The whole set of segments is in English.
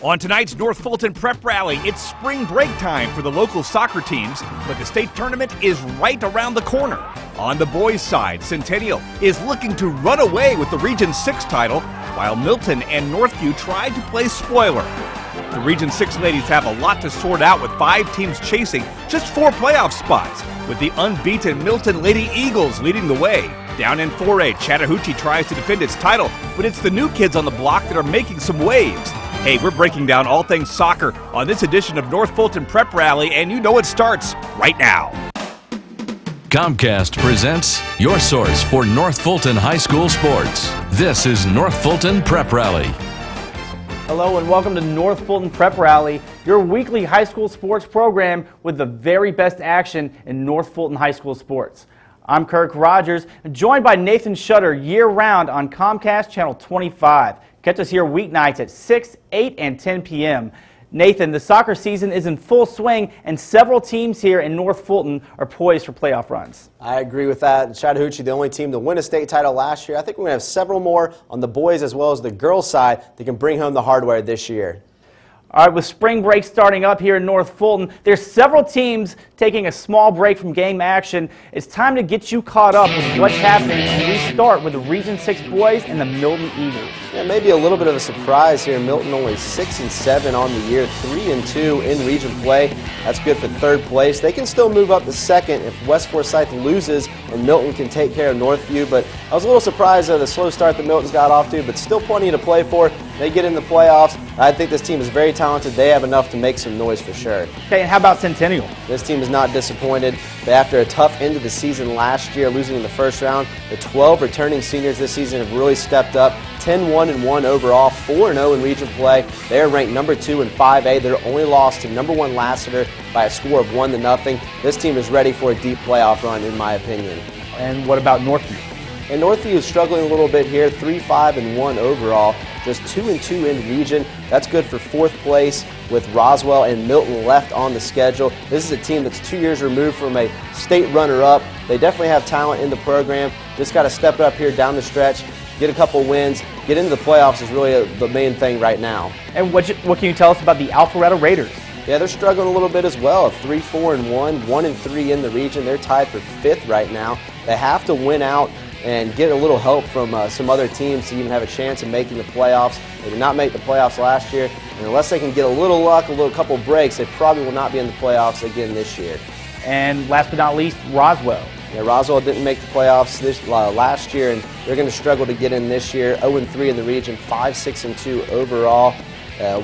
On tonight's North Fulton Prep Rally, it's spring break time for the local soccer teams, but the state tournament is right around the corner. On the boys' side, Centennial is looking to run away with the Region 6 title, while Milton and Northview tried to play spoiler. The Region 6 ladies have a lot to sort out, with 5 teams chasing just 4 playoff spots, with the unbeaten Milton Lady Eagles leading the way. Down in 4A, Chattahoochee tries to defend its title, but it's the new kids on the block that are making some waves. Hey, we're breaking down all things soccer on this edition of North Fulton Prep Rally, and you know it starts right now. Comcast presents your source for North Fulton High School sports. This is North Fulton Prep Rally. Hello and welcome to North Fulton Prep Rally, your weekly high school sports program with the very best action in North Fulton High School sports. I'm Kirk Rogers, joined by Nathan Shutter year-round on Comcast Channel 25. Catch us here weeknights at 6, 8, and 10 p.m. Nathan, the soccer season is in full swing, and several teams here in North Fulton are poised for playoff runs. I agree with that. Chattahoochee, the only team to win a state title last year. I think we're going to have several more on the boys as well as the girls' side that can bring home the hardware this year. All right, with spring break starting up here in North Fulton, there's several teams taking a small break from game action. It's time to get you caught up with what's happening, and we start with the Region 6 boys and the Milton Eagles. Yeah, maybe a little bit of a surprise here. Milton only 6-7 on the year, 3-2 in region play. That's good for third place. They can still move up to second if West Forsyth loses and Milton can take care of Northview. But I was a little surprised at the slow start that Milton's got off to, but still plenty to play for. They get in the playoffs. I think this team is very talented. They have enough to make some noise for sure. Okay, and how about Centennial? This team is not disappointed. After a tough end of the season last year, losing in the first round, the 12 returning seniors this season have really stepped up. 10-1-1 overall, 4-0 in region play. They're ranked number 2 in 5A. They're only lost to number 1 Lassiter by a score of 1-0. This team is ready for a deep playoff run, in my opinion. And what about Northview? And Northview is struggling a little bit here, 3-5-1 overall, just 2-2 in region. That's good for 4th place with Roswell and Milton left on the schedule. This is a team that's 2 years removed from a state runner-up. They definitely have talent in the program. Just got to step it up here down the stretch, get a couple wins, get into the playoffs is really the main thing right now. And what can you tell us about the Alpharetta Raiders? Yeah, they're struggling a little bit as well. 3-4-1, 1-3 in the region. They're tied for 5th right now. They have to win out and get a little help from some other teams to even have a chance of making the playoffs. They did not make the playoffs last year, and unless they can get a little luck, couple breaks, they probably will not be in the playoffs again this year. And last but not least, Roswell. Yeah, Roswell didn't make the playoffs last year, and they're going to struggle to get in this year. 0-3 in the region, 5-6-2 overall.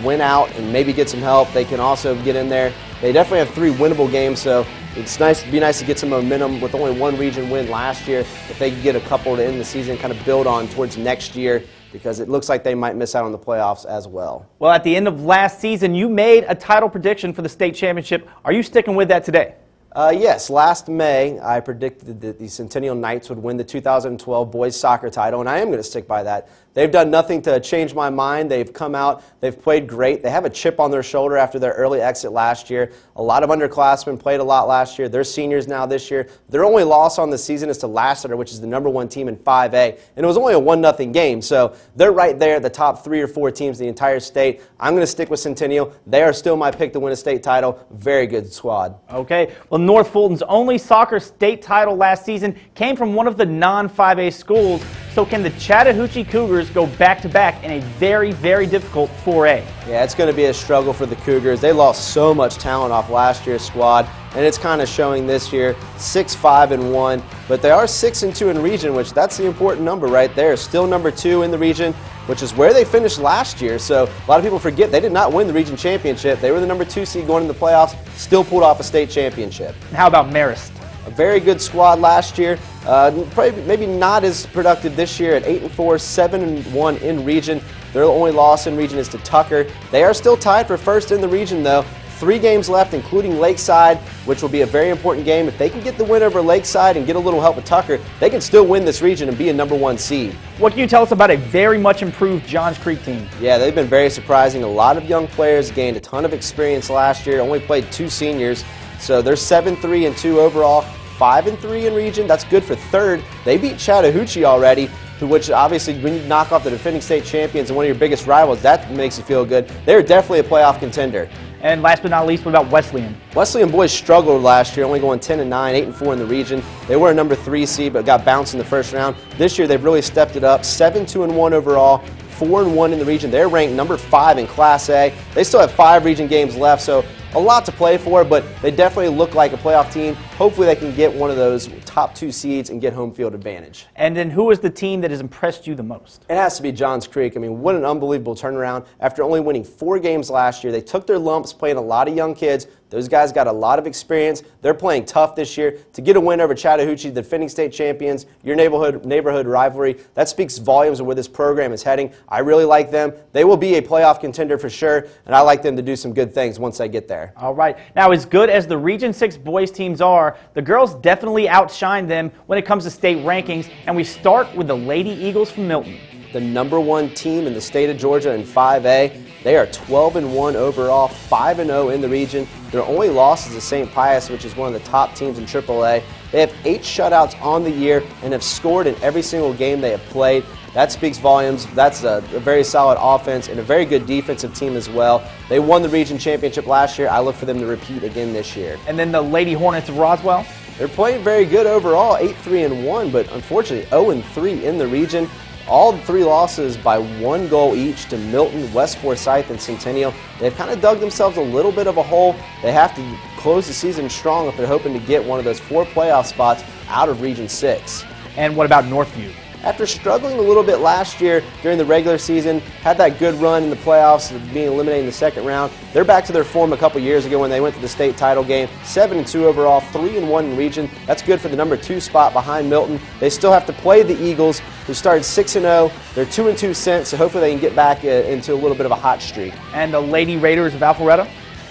Win out and maybe get some help. They can also get in there. They definitely have 3 winnable games, so it's nice to get some momentum with only 1 region win last year. If they can get a couple to end the season, kind of build on towards next year, because it looks like they might miss out on the playoffs as well. Well, at the end of last season, you made a title prediction for the state championship. Are you sticking with that today? Yes, last May I predicted that the Centennial Knights would win the 2012 boys soccer title, and I am going to stick by that. They've done nothing to change my mind. They've come out, they've played great. They have a chip on their shoulder after their early exit last year. A lot of underclassmen played a lot last year. They're seniors now this year. Their only loss on the season is to Lassiter, which is the number 1 team in 5A, and it was only a 1-0 game. So they're right there, the top 3 or 4 teams in the entire state. I'm going to stick with Centennial. They are still my pick to win a state title. Very good squad. Okay, well, North Fulton's only soccer state title last season came from one of the non-5A schools. So can the Chattahoochee Cougars go back-to-back in a very, very difficult 4A? Yeah, it's going to be a struggle for the Cougars. They lost so much talent off last year's squad, and it's kind of showing this year. 6-5-1, but they are 6-2 in region, which that's the important number right there. Still number 2 in the region, which is where they finished last year. So a lot of people forget they did not win the region championship. They were the number 2 seed going into the playoffs, still pulled off a state championship. And how about Marist? A very good squad last year. Probably maybe not as productive this year at 8-4, 7-1 in region. Their only loss in region is to Tucker. They are still tied for 1st in the region though. 3 games left, including Lakeside, which will be a very important game. If they can get the win over Lakeside and get a little help with Tucker, they can still win this region and be a number 1 seed. What can you tell us about a very much improved Johns Creek team? Yeah, they've been very surprising. A lot of young players gained a ton of experience last year, only played 2 seniors. So they're 7-3-2 overall, 5-3 in region. That's good for 3rd. They beat Chattahoochee already. which obviously when you knock off the defending state champions and one of your biggest rivals, that makes you feel good. They're definitely a playoff contender. And last but not least, what about Wesleyan? Wesleyan boys struggled last year, only going 10-9, 8-4 in the region. They were a number 3 seed, but got bounced in the first round. This year, they've really stepped it up. 7-2-1 overall, 4-1 in the region. They're ranked number 5 in Class A. They still have 5 region games left, so a lot to play for, but they definitely look like a playoff team. Hopefully they can get one of those top 2 seeds and get home field advantage. And then who is the team that has impressed you the most? It has to be Johns Creek. I mean, what an unbelievable turnaround. After only winning 4 games last year, they took their lumps playing a lot of young kids. Those guys got a lot of experience. They're playing tough this year. To get a win over Chattahoochee, the defending state champions, your neighborhood rivalry, that speaks volumes of where this program is heading. I really like them. They will be a playoff contender for sure, and I like them to do some good things once they get there. All right. Now, as good as the Region 6 boys teams are, the girls definitely outshine them when it comes to state rankings, and we start with the Lady Eagles from Milton. The number 1 team in the state of Georgia in 5A. They are 12-1 overall, 5-0 in the region. Their only loss is to St. Pius, which is one of the top teams in AAA. They have 8 shutouts on the year and have scored in every single game they have played. That speaks volumes. That's a very solid offense and a very good defensive team as well. They won the region championship last year. I look for them to repeat again this year. And then the Lady Hornets of Roswell? They're playing very good overall, 8-3-1, but unfortunately 0-3 in the region. All 3 losses by 1 goal each to Milton, West Forsyth, and Centennial. They've kind of dug themselves a little bit of a hole. They have to close the season strong if they're hoping to get one of those 4 playoff spots out of Region 6. And what about Northview? After struggling a little bit last year during the regular season, had that good run in the playoffs, being eliminated in the second round, they're back to their form a couple years ago when they went to the state title game. 7-2 overall, 3-1 in region. That's good for the number 2 spot behind Milton. They still have to play the Eagles, who started 6-0. They're 2-2 since, so hopefully they can get back into a little bit of a hot streak. And the Lady Raiders of Alpharetta?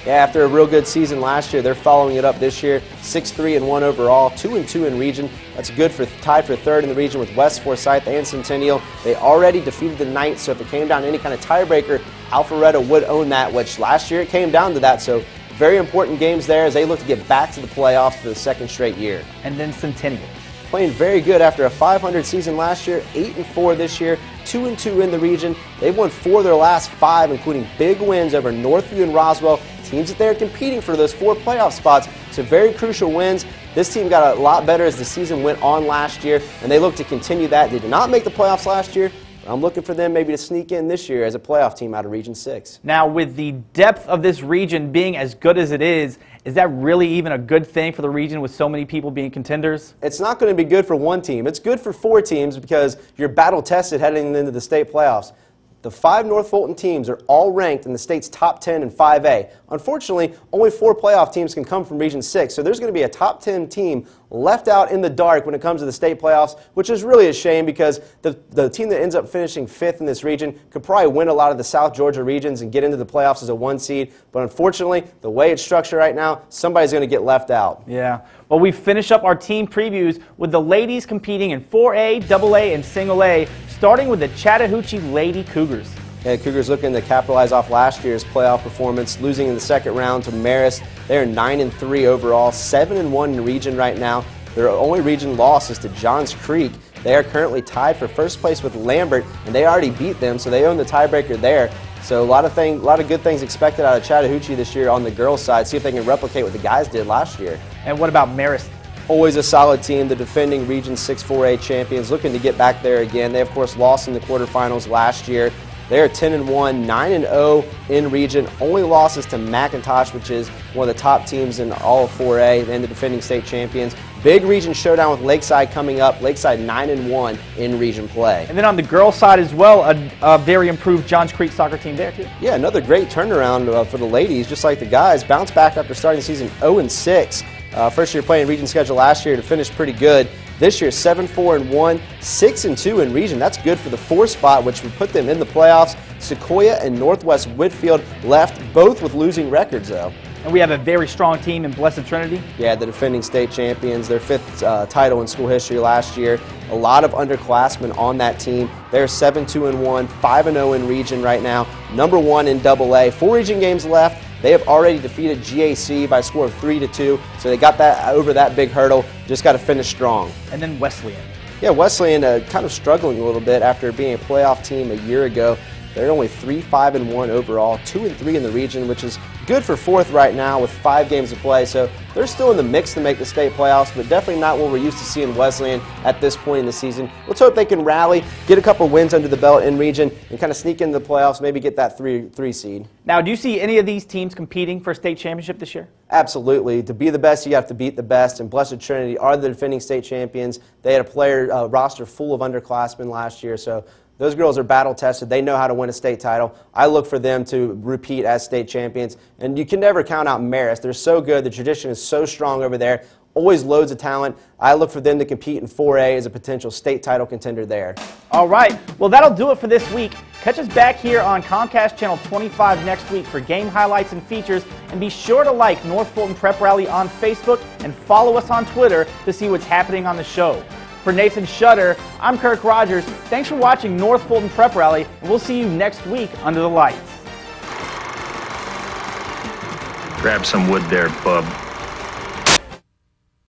Yeah, after a real good season last year, they're following it up this year. 6-3-1 overall, 2-2 in region. That's good for tied for 3rd in the region with West Forsyth and Centennial. They already defeated the Knights, so if it came down to any kind of tiebreaker, Alpharetta would own that, which last year it came down to that. So very important games there as they look to get back to the playoffs for the 2nd straight year. And then Centennial. Playing very good after a 500 season last year, 8-4 this year, 2-2 in the region. They've won 4 of their last 5, including big wins over Northview and Roswell, teams that they're competing for those 4 playoff spots. So very crucial wins. This team got a lot better as the season went on last year, and they look to continue that. They did not make the playoffs last year. I'm looking for them maybe to sneak in this year as a playoff team out of Region 6. Now, with the depth of this region being as good as it is that really even a good thing for the region with so many people being contenders? It's not going to be good for 1 team. It's good for 4 teams because you're battle-tested heading into the state playoffs. The 5 North Fulton teams are all ranked in the state's top 10 in 5A. Unfortunately, only 4 playoff teams can come from Region 6, so there's going to be a top 10 team left out in the dark when it comes to the state playoffs, which is really a shame because the team that ends up finishing 5th in this region could probably win a lot of the South Georgia regions and get into the playoffs as a 1 seed. But unfortunately, the way it's structured right now, somebody's going to get left out. Yeah. Well, we finish up our team previews with the ladies competing in 4A, AA, and Single A, starting with the Chattahoochee Lady Cougars. Yeah, Cougars looking to capitalize off last year's playoff performance, losing in the second round to Marist. They are 9-3 overall, 7-1 in region right now. Their only region loss is to Johns Creek. They are currently tied for first place with Lambert, and they already beat them, so they own the tiebreaker there. So a lot of good things expected out of Chattahoochee this year on the girls' side. See if they can replicate what the guys did last year. And what about Marist? Always a solid team, the defending Region 6 4A champions, looking to get back there again. They, of course, lost in the quarterfinals last year. They are 10-1, 9-0 in region. Only losses to McIntosh, which is one of the top teams in all of 4A, and the defending state champions. Big region showdown with Lakeside coming up. Lakeside 9-1 in region play. And then on the girls' side as well, a very improved Johns Creek soccer team there too. Yeah, another great turnaround for the ladies, just like the guys. Bounced back after starting the season 0-6. First year playing region schedule last year to finish pretty good. This year 7-4-1, 6-2 in region. That's good for the 4 spot, which would put them in the playoffs. Sequoia and Northwest Whitfield left, both with losing records though. And we have a very strong team in Blessed Trinity. Yeah, the defending state champions, their 5th title in school history last year. A lot of underclassmen on that team. They're 7-2-1, 5-0 in region right now. Number 1 in AA. 4 region games left. They have already defeated GAC by a score of 3-2, so they got that over that big hurdle. Just got to finish strong. And then Wesleyan. Yeah, Wesleyan kind of struggling a little bit after being a playoff team a year ago. They're only 3-5-1 overall, 2-3 in the region, which is good for fourth right now with 5 games to play. So they're still in the mix to make the state playoffs, but definitely not what we're used to seeing Wesleyan at this point in the season. Let's hope they can rally, get a couple wins under the belt in region, and kind of sneak into the playoffs, maybe get that 3 seed. Now, do you see any of these teams competing for a state championship this year? Absolutely. To be the best, you have to beat the best, and Blessed Trinity are the defending state champions. They had a player roster full of underclassmen last year, so those girls are battle-tested. They know how to win a state title. I look for them to repeat as state champions. And you can never count out Marist. They're so good. The tradition is so strong over there. Always loads of talent. I look for them to compete in 4A as a potential state title contender there. All right. Well, that'll do it for this week. Catch us back here on Comcast Channel 25 next week for game highlights and features. And be sure to like North Fulton Prep Rally on Facebook and follow us on Twitter to see what's happening on the show. For Nathan Shutter, I'm Kirk Rogers. Thanks for watching North Fulton Prep Rally, and we'll see you next week under the lights. Grab some wood there, bub.